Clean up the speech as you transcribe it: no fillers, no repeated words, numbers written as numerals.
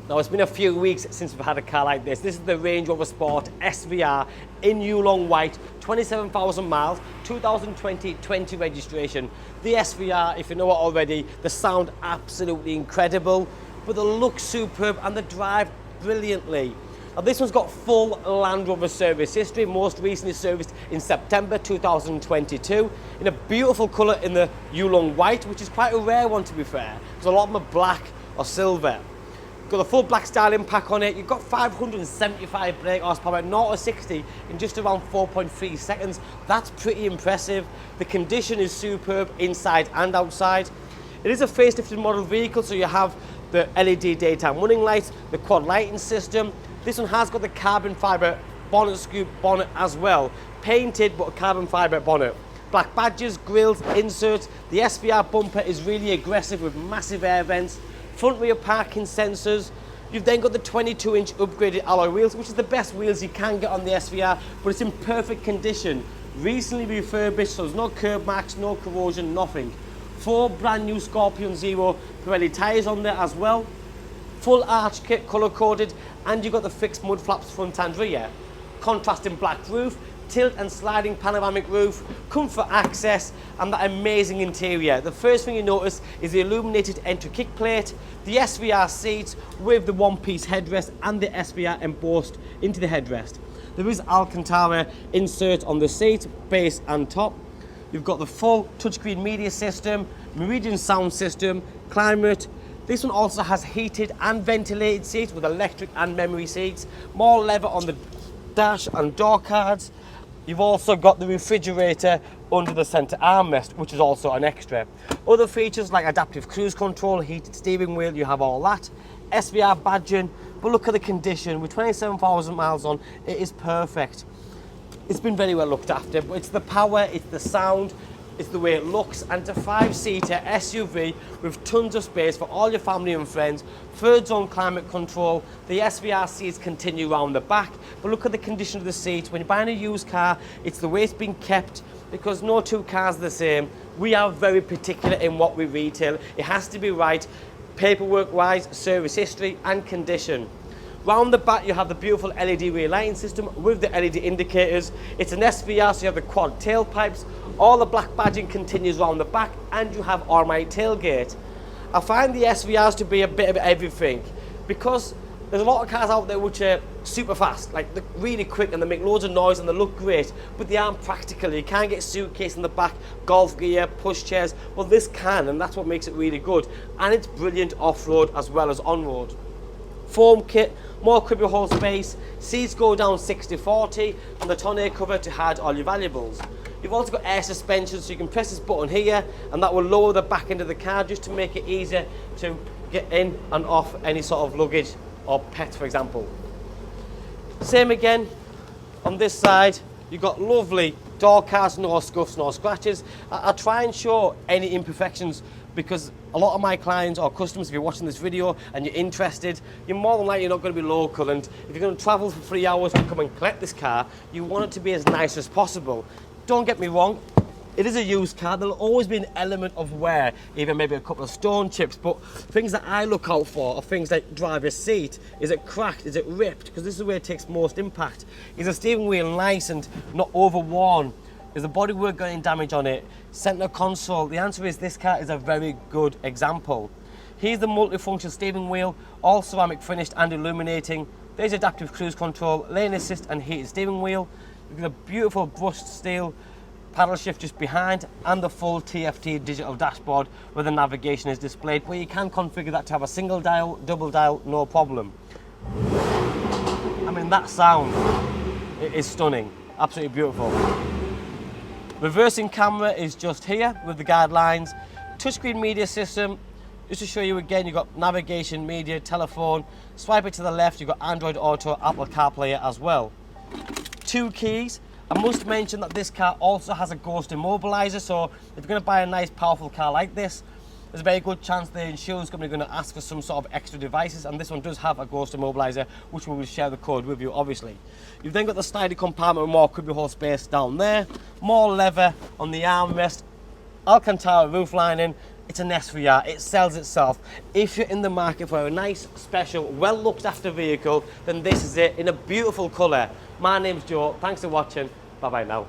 Now it's been a few weeks since we've had a car like this. This is the Range Rover Sport SVR in Yulong White, 27,000 miles, 2020 registration. The SVR, if you know it already, the sound absolutely incredible, but the look superb and the drive brilliantly. Now this one's got full Land Rover service history, most recently serviced in September 2022, in a beautiful colour in the Yulong White, which is quite a rare one to be fair, because a lot of them are black or silver. Got a full black style impact on it. You've got 575 brake horsepower, 0 to 60 in just around 4.3 seconds. That's pretty impressive. The condition is superb inside and outside. It is a facelifted model vehicle, so you have the LED daytime running lights, the quad lighting system. This one has got the carbon fibre bonnet scoop bonnet as well. Painted, but a carbon fibre bonnet. Black badges, grills, inserts. The SVR bumper is really aggressive with massive air vents. Front rear parking sensors. You've then got the 22-inch upgraded alloy wheels, which is the best wheels you can get on the SVR, but it's in perfect condition. Recently refurbished, so there's no curb marks, no corrosion, nothing. 4 brand new Scorpion Zero Pirelli tyres on there as well. Full arch kit, colour coded, and you've got the fixed mud flaps front and rear. Contrasting black roof, tilt and sliding panoramic roof, comfort access, and that amazing interior. The first thing you notice is the illuminated entry kick plate, the SVR seats with the one-piece headrest and the SVR embossed into the headrest. There is Alcantara insert on the seat, base and top. You've got the full touchscreen media system, Meridian sound system, climate. This one also has heated and ventilated seats with electric and memory seats. More leather on the dash and door cards. You've also got the refrigerator under the centre armrest, which is also an extra. Other features like adaptive cruise control, heated steering wheel, you have all that. SVR badging, but look at the condition. With 27,000 miles on, it is perfect. It's been very well looked after, but it's the power, it's the sound, it's the way it looks, and it's a 5-seater SUV with tons of space for all your family and friends. Third zone climate control. The SVR seats continue around the back, but look at the condition of the seats. When you're buying a used car, it's the way it's been kept, because no two cars are the same. We are very particular in what we retail. It has to be right, paperwork wise, service history and condition. Round the back you have the beautiful LED rear lighting system with the LED indicators. It's an SVR, so you have the quad tailpipes. All the black badging continues around the back, and you have automatic tailgate. I find the SVRs to be a bit of everything, because there's a lot of cars out there which are super fast, like they're really quick and they make loads of noise and they look great, but they aren't practical. You can't get a suitcase in the back, golf gear, push chairs. Well, this can, and that's what makes it really good. And it's brilliant off-road as well as on-road. Foam kit, more cubbyhole space, seats go down 60/40, and the tonneau cover to hide all your valuables. You've also got air suspension, so you can press this button here and that will lower the back end of the car just to make it easier to get in and off any sort of luggage or pet, for example. Same again on this side. You've got lovely door cards, no scuffs, no scratches. I'll try and show any imperfections, because a lot of my clients or customers, if you're watching this video and you're interested, you're more than likely not going to be local, and if you're going to travel for 3 hours to come and collect this car, you want it to be as nice as possible. Don't get me wrong, it is a used car. There'll always be an element of wear, even maybe a couple of stone chips, but things that I look out for are things like driver's seat. Is it cracked? Is it ripped? Because this is where it takes most impact. Is the steering wheel nice and not overworn? Is the bodywork got any damage on it? Centre console. The answer is this car is a very good example. Here's the multifunction steering wheel, all ceramic finished and illuminating. There's adaptive cruise control, lane assist and heated steering wheel. You've got a beautiful brushed steel paddle shift just behind, and the full TFT digital dashboard where the navigation is displayed, where you can configure that to have a single dial, double dial, no problem. I mean, that sound, it is stunning, absolutely beautiful. Reversing camera is just here with the guidelines. Touchscreen media system, just to show you again, you've got navigation, media, telephone. Swipe it to the left, you've got Android Auto, Apple CarPlay as well. 2 keys. I must mention that this car also has a Ghost Immobiliser, so if you're going to buy a nice powerful car like this, there's a very good chance the insurance company is going to ask for some sort of extra devices, and this one does have a Ghost Immobiliser, which we will share the code with you, obviously. You've then got the sliding compartment with more cubbyhole space down there, more leather on the armrest, Alcantara roof lining, It's an SVR, it sells itself. If you're in the market for a nice, special, well looked after vehicle, then this is it in a beautiful colour. My name's Joe, thanks for watching, bye bye now.